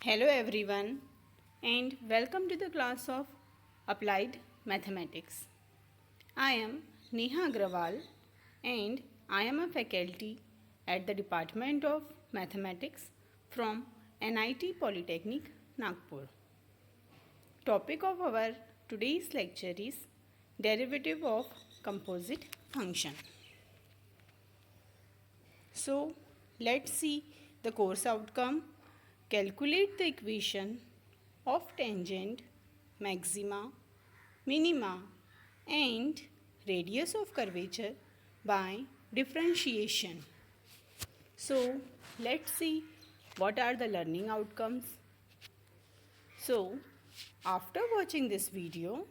Hello everyone and welcome to the class of Applied Mathematics. I am Neha Agrawal and I am a faculty at the Department of Mathematics from NIT Polytechnic, Nagpur. Topic of our today's lecture is derivative of composite function. So let's see the course outcome. Calculate the equation of tangent, maxima, minima and radius of curvature by differentiation. So let's see what are the learning outcomes. So after watching this video,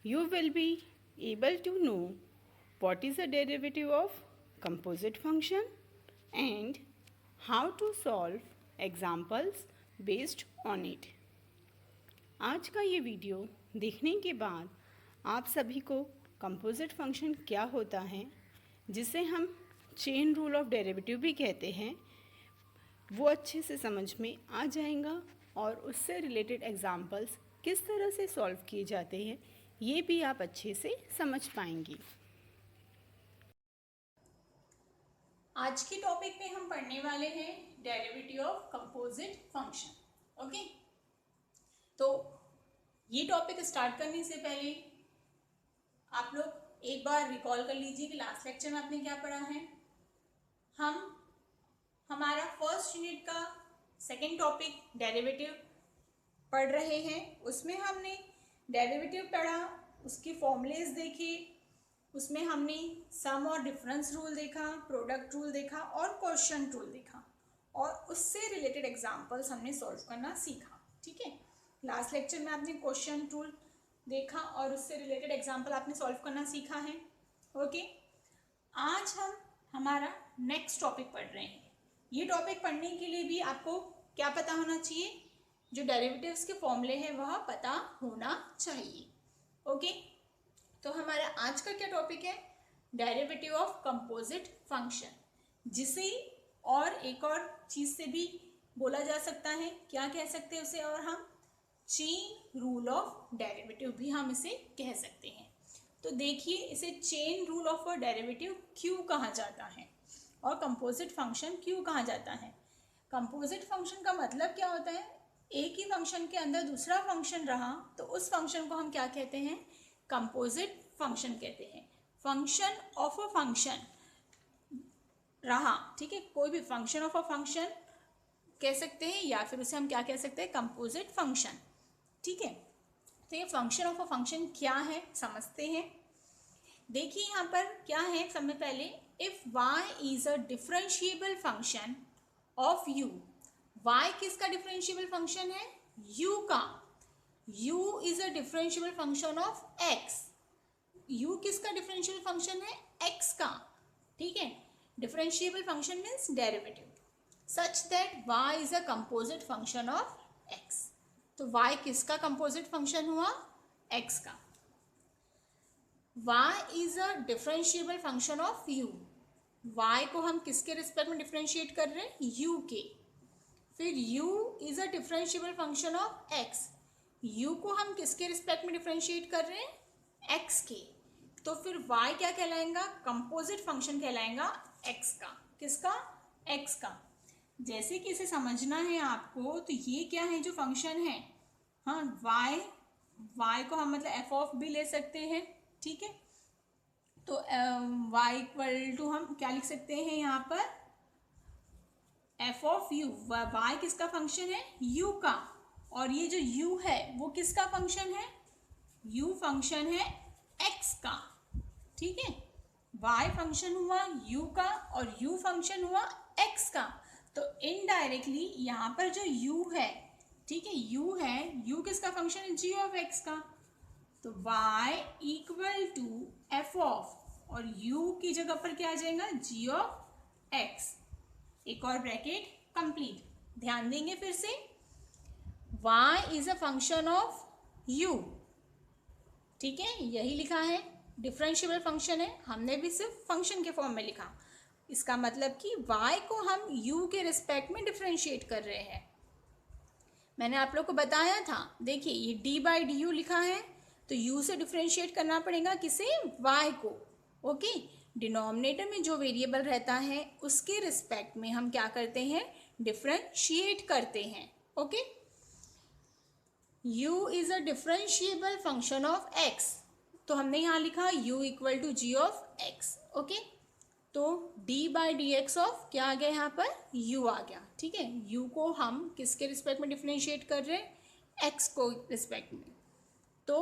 you will be able to know what is the derivative of composite function and how to solve examples based on it. आज का ये video देखने के बाद आप सभी को composite function क्या होता है, जिसे हम चेन रूल ऑफ डेरिवेटिव भी कहते हैं, वो अच्छे से समझ में आ जाएगा और उससे रिलेटेड एग्जाम्पल्स किस तरह से सॉल्व किए जाते हैं ये भी आप अच्छे से समझ पाएंगी। आज के टॉपिक में हम पढ़ने वाले हैं derivative of composite function. Okay, तो ये टॉपिक स्टार्ट करने से पहले आप लोग एक बार रिकॉल कर लीजिए कि लास्ट लेक्चर में आपने क्या पढ़ा है। हम हमारा फर्स्ट यूनिट का सेकंड टॉपिक डेरिवेटिव पढ़ रहे हैं। उसमें हमने डेरिवेटिव पढ़ा, उसके फॉर्मूलेज देखे, उसमें हमने सम और डिफरेंस रूल देखा, प्रोडक्ट रूल देखा और क्वोशिएंट रूल देखा और उससे रिलेटेड एग्जांपल्स हमने सॉल्व करना सीखा। ठीक है, लास्ट लेक्चर में आपने क्वोशिएंट रूल देखा और उससे रिलेटेड एग्जांपल आपने सॉल्व करना सीखा है। ओके, आज हम हमारा नेक्स्ट टॉपिक पढ़ रहे हैं। ये टॉपिक पढ़ने के लिए भी आपको क्या पता होना चाहिए, जो डेरिवेटिव्स के फॉर्मूले हैं वह पता होना चाहिए। ओके, तो हमारा आज का क्या टॉपिक है, डेरिवेटिव ऑफ कंपोजिट फंक्शन, जिसे और एक और चीज़ से भी बोला जा सकता है। क्या कह सकते हैं उसे, और हम चेन रूल ऑफ डेरिवेटिव भी हम इसे कह सकते हैं। तो देखिए, इसे चेन रूल ऑफ डेरिवेटिव क्यों कहा जाता है और कंपोजिट फंक्शन क्यों कहा जाता है। कंपोजिट फंक्शन का मतलब क्या होता है, एक ही फंक्शन के अंदर दूसरा फंक्शन रहा तो उस फंक्शन को हम क्या कहते हैं, कंपोजिट फंक्शन कहते हैं। फंक्शन ऑफ अ फंक्शन रहा, ठीक है, कोई भी फंक्शन ऑफ अ फंक्शन कह सकते हैं या फिर उसे हम क्या कह सकते हैं, कंपोजिट फंक्शन। ठीक है, तो ये फंक्शन ऑफ अ फंक्शन क्या है समझते हैं। देखिए यहाँ पर क्या है, सबसे पहले if y is a differentiable function of u, y किसका डिफरेंशिएबल फंक्शन है, u का। u is a differentiable function of x, u किसका डिफरेंशियल फंक्शन है, x का। ठीक है, differentiable function means derivative, such that y is a composite function of x। तो y किसका कंपोजिट फंक्शन हुआ, x का। y is a differentiable function of u, y को हम किसके रिस्पेक्ट में डिफरेंशिएट कर रहे हैं, u के। फिर u is a differentiable function of x, u को हम किसके रिस्पेक्ट में डिफरेंशिएट कर रहे हैं, x के। तो फिर y क्या कहलाएगा, कंपोजिट फंक्शन कहलाएगा x का। किसका, x का। जैसे कि इसे समझना है आपको, तो ये क्या है जो फंक्शन है, हाँ y को हम मतलब f ऑफ भी ले सकते हैं। ठीक है, तो y इक्वल टू हम क्या लिख सकते हैं यहाँ पर, f ऑफ u। y किसका फंक्शन है, u का, और ये जो u है वो किसका फंक्शन है, u फंक्शन है x का। ठीक है, y फंक्शन हुआ u का और u फंक्शन हुआ x का। तो इनडायरेक्टली यहाँ पर जो u है, ठीक है, u है, u किसका फंक्शन है, g ऑफ x का। तो y equal to f of, और u की जगह पर क्या आ जाएगा, g ऑफ x। एक और ब्रैकेट कंप्लीट। ध्यान देंगे फिर से, y is a function of u। ठीक है, यही लिखा है, डिफरेंशिएबल फंक्शन है, हमने भी सिर्फ फंक्शन के फॉर्म में लिखा। इसका मतलब कि y को हम u के रिस्पेक्ट में डिफरेंशिएट कर रहे हैं। मैंने आप लोग को बताया था, देखिए ये डी बाई डी यू लिखा है, तो u से डिफ्रेंशिएट करना पड़ेगा किसे, y को। ओके, डिनोमिनेटर में जो वेरिएबल रहता है उसके रिस्पेक्ट में हम क्या करते हैं, डिफ्रेंशिएट करते हैं। Okay, u is a differentiable function of x, तो हमने यहाँ लिखा u equal to G of x। Okay, तो d by D X of क्या आ गया यहाँ पर, u आ गया। ठीक है, u को हम किसके रिस्पेक्ट में डिफ्रेंशिएट कर रहे हैं, x को रिस्पेक्ट में। तो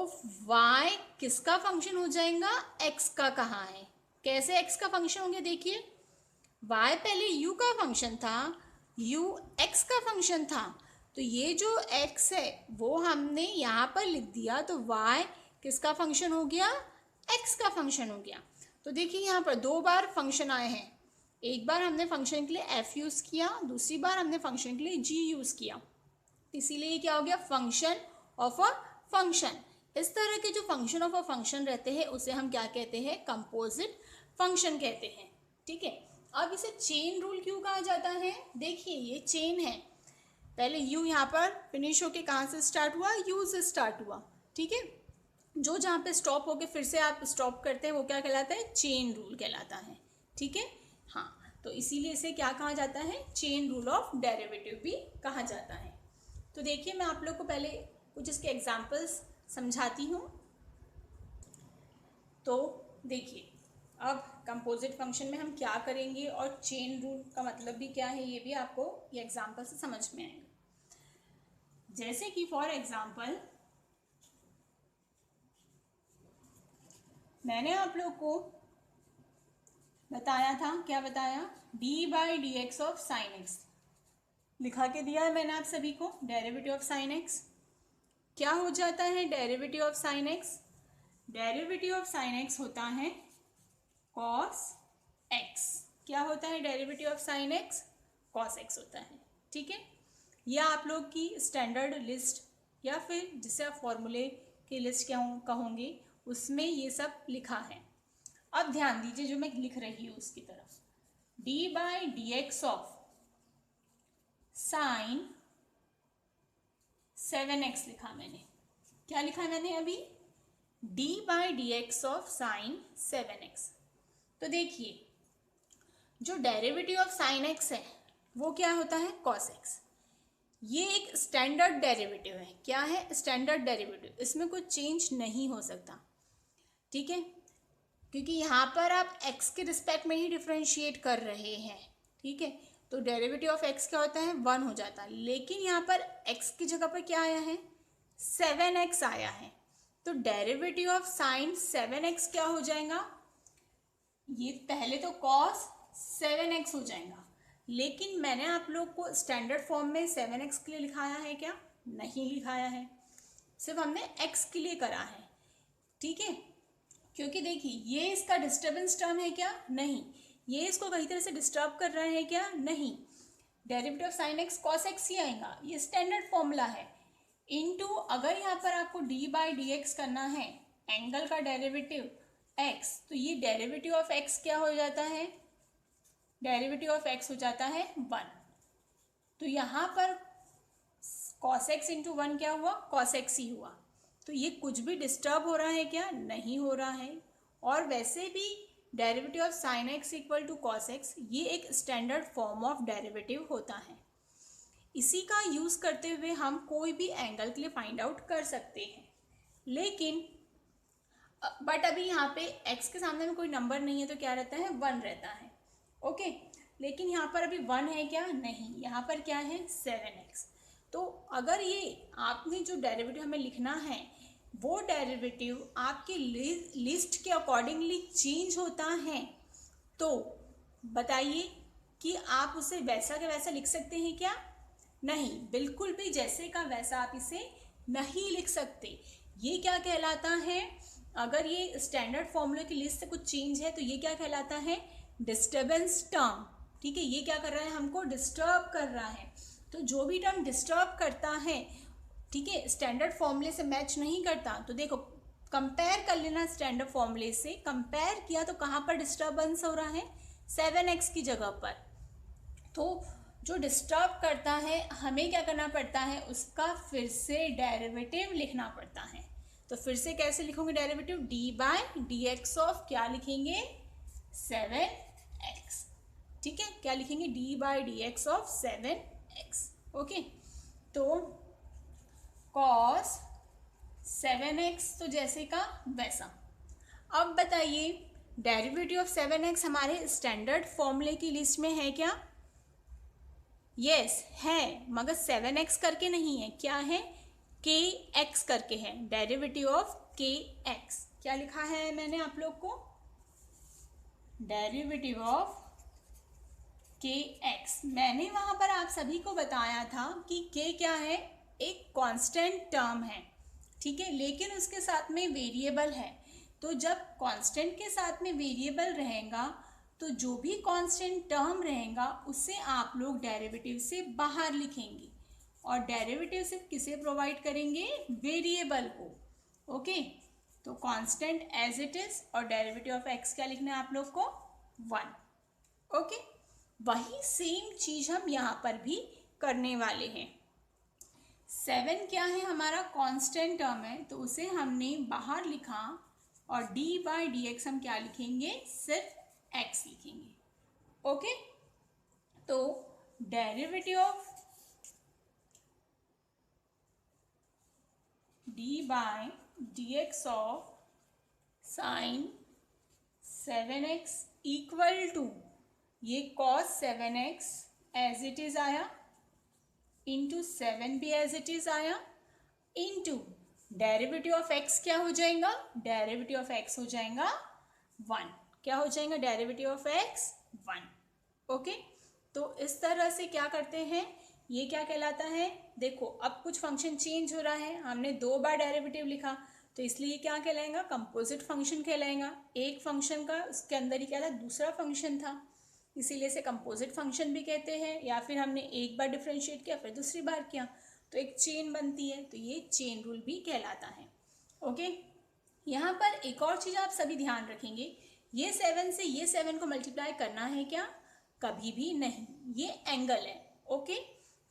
y किसका फंक्शन हो जाएगा, x का कहाँ है, कैसे x का फंक्शन हो गया, देखिए y पहले u का फंक्शन था, u x का फंक्शन था, तो ये जो x है वो हमने यहाँ पर लिख दिया, तो y किसका फंक्शन हो गया, x का फंक्शन हो गया। तो देखिए यहाँ पर दो बार फंक्शन आए हैं, एक बार हमने फंक्शन के लिए f यूज़ किया, दूसरी बार हमने फंक्शन के लिए g यूज़ किया, इसीलिए क्या हो गया, फंक्शन ऑफ अ फंक्शन। इस तरह के जो फंक्शन ऑफ अ फंक्शन रहते हैं उसे हम क्या कहते हैं, कंपोजिट फंक्शन कहते हैं। ठीक है, अब इसे चेन रूल क्यों कहा जाता है, देखिए ये चेन है, पहले u यहाँ पर फिनिश होके कहाँ से स्टार्ट हुआ, u से स्टार्ट हुआ। ठीक है, जो जहाँ पे स्टॉप होके फिर से आप स्टॉप करते हैं वो क्या कहलाता है, चेन रूल कहलाता है। ठीक है, हाँ, तो इसीलिए इसे क्या कहा जाता है, चेन रूल ऑफ डेरिवेटिव भी कहा जाता है। तो देखिए मैं आप लोग को पहले कुछ इसके एग्जाम्पल्स समझाती हूँ। तो देखिए अब कंपोजिट फंक्शन में हम क्या करेंगे और चेन रूल का मतलब भी क्या है, ये भी आपको ये एग्जाम्पल से समझ में आएगा। जैसे कि फॉर एग्जाम्पल मैंने आप लोग को बताया था, क्या बताया, D by D X of sine x लिखा के दिया है मैंने आप सभी को, डेरिवेटिव ऑफ साइन एक्स क्या हो जाता है, derivative of sine x, derivative of sine x होता है कॉस एक्स। क्या होता है derivative of sine x, cos x होता है। ठीक है, यह आप लोग की स्टैंडर्ड लिस्ट या फिर जिसे आप फॉर्मूले की लिस्ट क्या कहोगे उसमें ये सब लिखा है। अब ध्यान दीजिए जो मैं लिख रही हूँ उसकी तरफ, d by D X of sine 7x लिखा मैंने, क्या लिखा मैंने अभी, d by D X of sine 7x। तो देखिए जो डेरिवेटिव ऑफ साइन x है वो क्या होता है, cos x। ये एक स्टैंडर्ड डेरिवेटिव है, क्या है, स्टैंडर्ड डेरिवेटिव, इसमें कोई चेंज नहीं हो सकता। ठीक है, क्योंकि यहाँ पर आप x के रिस्पेक्ट में ही डिफ्रेंशिएट कर रहे हैं। ठीक है, तो डेरिवेटिव ऑफ x क्या होता है, 1 हो जाता है, लेकिन यहाँ पर x की जगह पर क्या आया है, 7x आया है, तो डेरिवेटिव ऑफ साइन 7x क्या हो जाएगा, ये पहले तो cos 7x हो जाएगा, लेकिन मैंने आप लोग को स्टैंडर्ड फॉर्म में 7x के लिए लिखाया है क्या, नहीं लिखाया है, सिर्फ हमने x के लिए करा है। ठीक है, क्योंकि देखिए ये इसका डिस्टर्बेंस टर्म है क्या, नहीं, ये इसको कहीं तरह से डिस्टर्ब कर रहा है क्या, नहीं, derivative of sine x cos x ही आएगा, ये स्टैंडर्ड फॉर्मूला है। इनटू अगर यहाँ पर आपको डी बाई डी एक्स करना है, एंगल का डेरिवेटिव एक्स, तो ये डेरिवेटिव ऑफ एक्स क्या हो जाता है, डेरिवेटिव ऑफ एक्स हो जाता है 1। तो यहाँ पर कॉस एक्स इंटू 1 क्या हुआ, कॉस एक्स ही हुआ, तो ये कुछ भी डिस्टर्ब हो रहा है क्या, नहीं हो रहा है। और वैसे भी derivative of sine X equal to cos X ये एक स्टैंडर्ड फॉर्म ऑफ डेरिवेटिव होता है, इसी का यूज़ करते हुए हम कोई भी एंगल के लिए फाइंड आउट कर सकते हैं। लेकिन बट अभी यहाँ पे x के सामने में कोई नंबर नहीं है तो क्या रहता है, 1 रहता है। ओके, लेकिन यहाँ पर अभी 1 है क्या, नहीं, यहाँ पर क्या है 7x। तो अगर ये आपने जो डेरिवेटिव हमें लिखना है वो डेरिवेटिव आपके लिस्ट के अकॉर्डिंगली चेंज होता है, तो बताइए कि आप उसे वैसा के वैसा लिख सकते हैं क्या, नहीं, बिल्कुल भी जैसे का वैसा आप इसे नहीं लिख सकते। ये क्या कहलाता है, अगर ये स्टैंडर्ड फॉर्मूले की लिस्ट से कुछ चेंज है तो ये क्या कहलाता है, डिस्टर्बेंस टर्म। ठीक है, ये क्या कर रहा है, हमको डिस्टर्ब कर रहा है। तो जो भी टर्म डिस्टर्ब करता है, ठीक है, स्टैंडर्ड फॉर्मूले से मैच नहीं करता, तो देखो कंपेयर कर लेना, स्टैंडर्ड फॉर्मूले से कंपेयर किया तो कहाँ पर डिस्टर्बेंस हो रहा है, 7x की जगह पर। तो जो डिस्टर्ब करता है हमें क्या करना पड़ता है, उसका फिर से डेरिवेटिव लिखना पड़ता है। तो फिर से कैसे लिखोगे derivative, D by D X of क्या लिखेंगे, 7x। ठीक है, क्या लिखेंगे, D by D X of 7x। Okay, तो cos 7x तो जैसे का वैसा। अब बताइए डेरिवेटिव ऑफ 7x हमारे स्टैंडर्ड फॉर्मूले की लिस्ट में है क्या? यस है, मगर 7x करके नहीं है, क्या है, kx करके है, डेरिवेटिव ऑफ kx। क्या लिखा है मैंने आप लोग को, डेरिवेटिव ऑफ kx। मैंने वहां पर आप सभी को बताया था कि k क्या है, एक कांस्टेंट टर्म है, ठीक है, लेकिन उसके साथ में वेरिएबल है। तो जब कांस्टेंट के साथ में वेरिएबल रहेगा तो जो भी कांस्टेंट टर्म रहेगा उससे आप लोग डेरिवेटिव से बाहर लिखेंगे, और डेरिवेटिव सिर्फ किसे प्रोवाइड करेंगे, वेरिएबल को। ओके, तो कांस्टेंट एज इट इज, और डेरिवेटिव ऑफ एक्स क्या लिखना है आप लोग को, 1। ओके, वही सेम चीज हम यहाँ पर भी करने वाले हैं। 7 क्या है, हमारा कांस्टेंट टर्म है, तो उसे हमने बाहर लिखा, और d बाई डी एक्स हम क्या लिखेंगे, सिर्फ x लिखेंगे। ओके, तो derivative of d by D X of sine 7x equal to ये cos 7x as it is आया, इंटू 7 भी एज इट इज आया, इंटू डेरिवेटिव ऑफ x क्या हो जाएगा, डेरिवेटिव ऑफ x हो जाएगा 1। क्या हो जाएगा, डेरिवेटिव ऑफ x 1। ओके, तो इस तरह से क्या करते हैं, ये क्या कहलाता है, देखो अब कुछ फंक्शन चेंज हो रहा है, हमने 2 बार डेरिवेटिव लिखा, तो इसलिए क्या कहलाएगा, कंपोजिट फंक्शन कहलाएगा। एक फंक्शन का उसके अंदर ही क्या था, दूसरा फंक्शन था, इसीलिए इसे कंपोजिट फंक्शन भी कहते हैं। या फिर हमने एक बार डिफ्रेंशिएट किया फिर दूसरी बार किया तो एक चेन बनती है, तो ये चेन रूल भी कहलाता है। ओके, यहाँ पर एक और चीज़ आप सभी ध्यान रखेंगे, ये 7 से ये 7 को मल्टीप्लाई करना है क्या, कभी भी नहीं, ये एंगल है। ओके,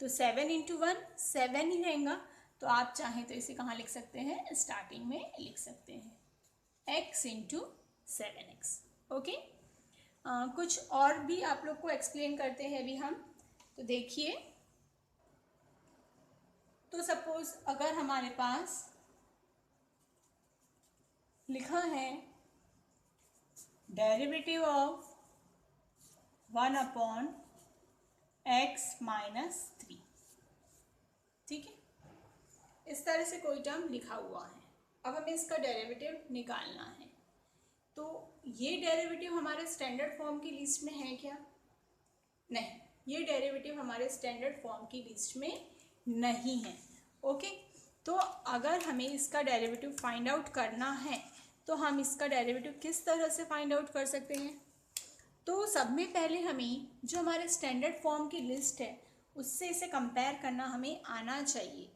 तो 7 इंटू 1 7 ही रहेगा, तो आप चाहें तो इसे कहाँ लिख सकते हैं, स्टार्टिंग में लिख सकते हैं x इंटू 7x। ओके, कुछ और भी आप लोग को एक्सप्लेन करते हैं अभी हम। तो देखिए, तो सपोज अगर हमारे पास लिखा है derivative of 1 upon x minus 3, ठीक है, इस तरह से कोई टर्म लिखा हुआ है। अब हमें इसका डेरिवेटिव निकालना है, तो ये डेरिवेटिव हमारे स्टैंडर्ड फॉर्म की लिस्ट में है क्या, नहीं, ये डेरिवेटिव हमारे स्टैंडर्ड फॉर्म की लिस्ट में नहीं है। ओके, तो अगर हमें इसका डेरिवेटिव फाइंड आउट करना है तो हम इसका डेरिवेटिव किस तरह से फाइंड आउट कर सकते हैं, तो सब में पहले हमें जो हमारे स्टैंडर्ड फॉर्म की लिस्ट है उससे इसे कंपेयर करना हमें आना चाहिए,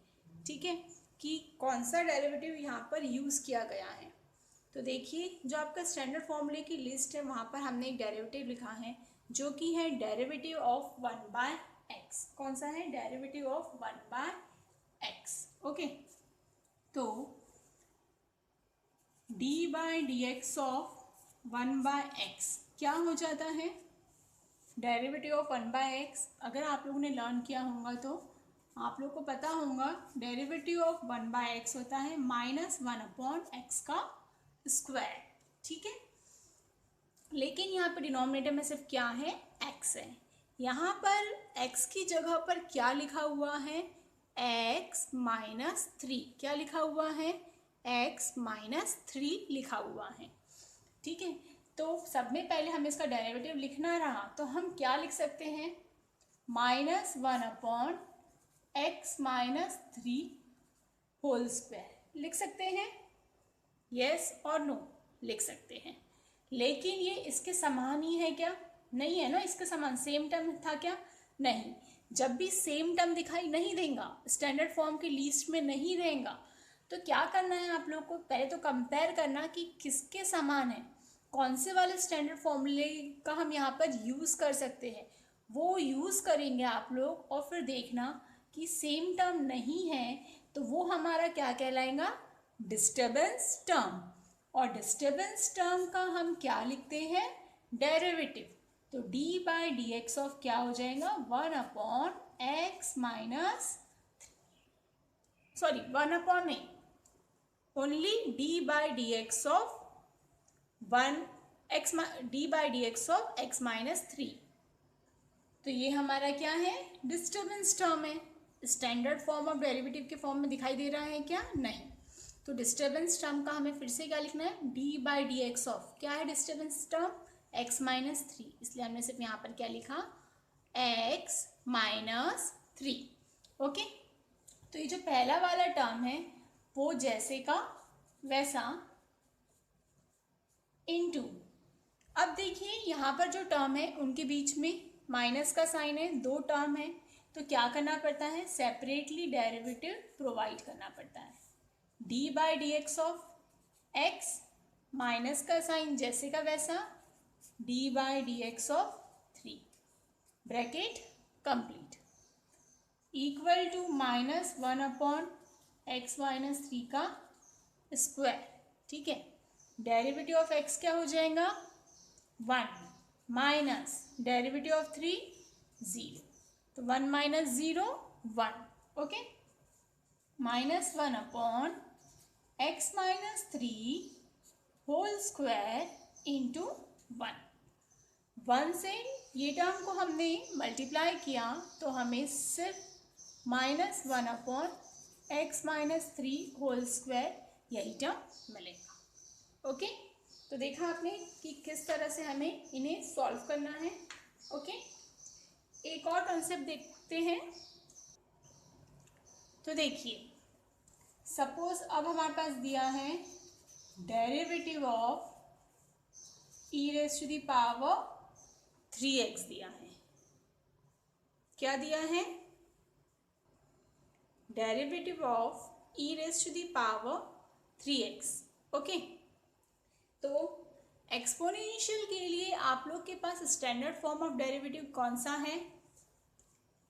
ठीक है, कि कौन सा डेरिवेटिव यहाँ पर यूज़ किया गया है। तो देखिए, जो आपका स्टैंडर्ड फॉर्मूले की लिस्ट है वहाँ पर हमने एक डेरिवेटिव लिखा है जो कि है डेरिवेटिव ऑफ 1 बाय एक्स। कौन सा है, derivative of 1 by X. Okay, तो d by D X of 1 by X क्या हो जाता है, डेरिवेटिव ऑफ 1 बाय एक्स। अगर आप लोगों ने लर्न किया होगा तो आप लोग को पता होगा डेरिवेटिव ऑफ 1 बाय एक्स होता है -1 अपॉन एक्स का स्क्वायर, ठीक है, लेकिन यहाँ पर डिनोमिनेटर में सिर्फ क्या है, x है। यहाँ पर x की जगह पर क्या लिखा हुआ है, x माइनस 3। क्या लिखा हुआ है, x माइनस 3 लिखा हुआ है, ठीक है। तो सब में पहले हमें इसका डेरिवेटिव लिखना रहा तो हम क्या लिख सकते हैं, -1 upon x minus 3 whole square लिख सकते हैं, यस और नो लिख सकते हैं। लेकिन ये इसके समान ही है क्या, नहीं है ना, इसके समान सेम टर्म था क्या, नहीं। जब भी सेम टर्म दिखाई नहीं देगा, स्टैंडर्ड फॉर्म की लिस्ट में नहीं रहेगा, तो क्या करना है आप लोग को, पहले तो कंपेयर करना कि किसके समान है, कौन से वाले स्टैंडर्ड फॉर्मूले का हम यहाँ पर यूज़ कर सकते हैं, वो यूज़ करेंगे आप लोग, और फिर देखना कि सेम टर्म नहीं है तो वो हमारा क्या कहलाएगा, डिस्टर्बेंस टर्म। और डिस्टर्बेंस टर्म का हम क्या लिखते हैं, डेरिवेटिव। तो D by D X of क्या हो जाएगा, 1/x माइनस, सॉरी 1 नहीं, only D by D X of 1 x, D by D X of x minus 3। तो ये हमारा क्या है, डिस्टर्बेंस टर्म है। स्टैंडर्ड फॉर्म ऑफ डेरिवेटिव के फॉर्म में दिखाई दे रहा है क्या, नहीं। तो डिस्टर्बेंस टर्म का हमें फिर से क्या लिखना है, D by D X of क्या है डिस्टर्बेंस टर्म, x माइनस 3, इसलिए हमने सिर्फ यहाँ पर क्या लिखा, x माइनस 3। ओके, तो ये जो पहला वाला टर्म है वो जैसे का वैसा इनटू, अब देखिए यहाँ पर जो टर्म है उनके बीच में माइनस का साइन है, दो टर्म है, तो क्या करना पड़ता है, सेपरेटली डेरिवेटिव प्रोवाइड करना पड़ता है। D by D X of X, minus का साइन जैसे का वैसा, D by D X of 3, bracket complete, equal to -1/x minus 3 का स्क्वायर। ठीक है, डेरिवेटिव ऑफ x क्या हो जाएगा, 1 माइनस डेरिवेटिव ऑफ 3 0, तो 1 minus 0 1। Okay, -1/x minus 3 whole square into 1 से ये टर्म को हमने मल्टीप्लाई किया तो हमें सिर्फ -1/x माइनस 3 होल स्क्वायर यही टर्म मिलेगा। ओके, तो देखा आपने कि किस तरह से हमें इन्हें सॉल्व करना है। ओके, एक और कॉन्सेप्ट देखते हैं। तो देखिए, सपोज अब हमारे पास दिया है derivative of e raise to the power 3x दिया है। क्या दिया है, derivative of e raise to the power 3x। Okay, तो एक्सपोनेंशियल के लिए आप लोग के पास स्टैंडर्ड फॉर्म ऑफ डेरिवेटिव कौन सा है,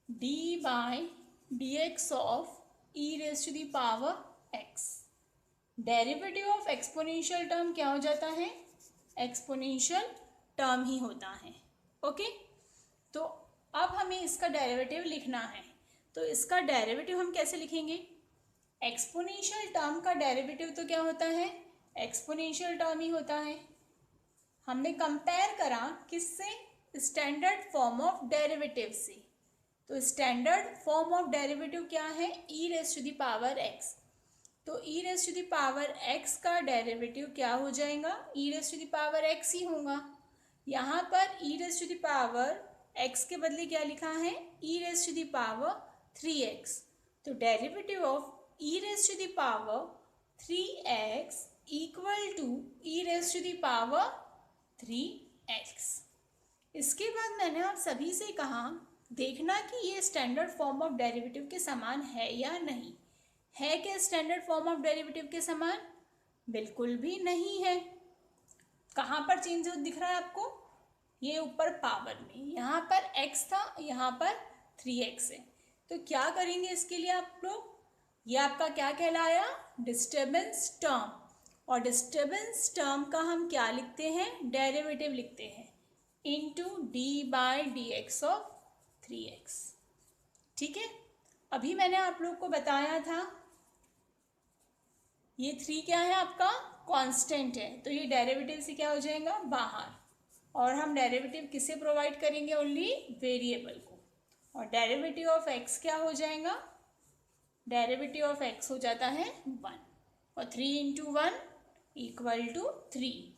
d by D X of e raise to the power x। Derivative of exponential term क्या हो जाता है, एक्सपोनेंशियल टर्म ही होता है। ओके, तो अब हमें इसका डेरिवेटिव लिखना है, तो इसका डेरिवेटिव हम कैसे लिखेंगे, एक्सपोनेंशियल टर्म का डेरिवेटिव तो क्या होता है, एक्सपोनेंशियल टर्म ही होता है। हमने कंपेयर करा किससे, स्टैंडर्ड फॉर्म ऑफ डेरिवेटिव से। तो स्टैंडर्ड फॉर्म ऑफ डेरिवेटिव क्या है, e raise to the power x। तो e raise to the power x का डेरिवेटिव क्या हो जाएगा, e raise to the power x ही होगा। यहाँ पर e raise to the power x के बदले क्या लिखा है, e raise to the power 3x। तो derivative of e raise to the power 3x equal to e raise to the power 3x। इसके बाद मैंने आप सभी से कहा देखना कि ये स्टैंडर्ड फॉर्म ऑफ डेरिवेटिव के समान है या नहीं है। क्या स्टैंडर्ड फॉर्म ऑफ डेरिवेटिव के समान, बिल्कुल भी नहीं है। कहाँ पर चेंज दिख रहा है आपको, ये ऊपर पावर में, यहाँ पर x था, यहाँ पर 3x है। तो क्या करेंगे इसके लिए आप लोग, ये आपका क्या कहलाया, डिस्टर्बेंस टर्म। और डिस्टर्बेंस टर्म का हम क्या लिखते हैं, डेरिवेटिव लिखते हैं, into D by D X of 3x। ठीक है, अभी मैंने आप लोग को बताया था ये 3 क्या है आपका, कांस्टेंट है, तो ये डेरिवेटिव से क्या हो जाएगा, बाहर। और हम डेरिवेटिव किसे प्रोवाइड करेंगे, ओनली वेरिएबल को। और डेरिवेटिव ऑफ x क्या हो जाएगा, डेरिवेटिव ऑफ x हो जाता है 1, और 3 इंटू 1 इक्वल टू 3,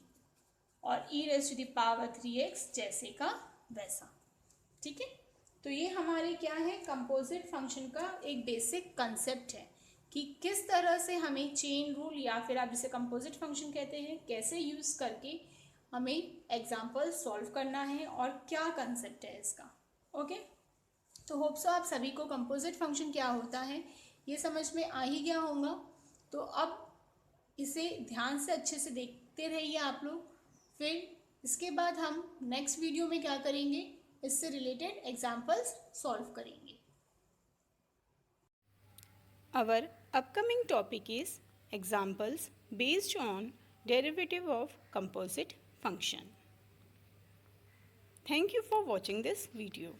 और e raise to the power 3x जैसे का वैसा। ठीक है, तो ये हमारे क्या है, कंपोजिट फंक्शन का एक बेसिक कंसेप्ट है कि किस तरह से हमें चेन रूल या फिर आप जिसे कंपोजिट फंक्शन कहते हैं कैसे यूज़ करके हमें एग्जाम्पल सॉल्व करना है और क्या कंसेप्ट है इसका। ओके, तो होप सो आप सभी को कंपोजिट फंक्शन क्या होता है ये समझ में आ ही गया होगा। तो अब इसे ध्यान से अच्छे से देखते रहिए आप लोग। फिर इसके बाद हम नेक्स्ट वीडियो में क्या करेंगे, इससे रिलेटेड एग्जाम्पल्स सॉल्व करेंगे। Our upcoming topic is examples based on derivative of composite function. Thank you for watching this video.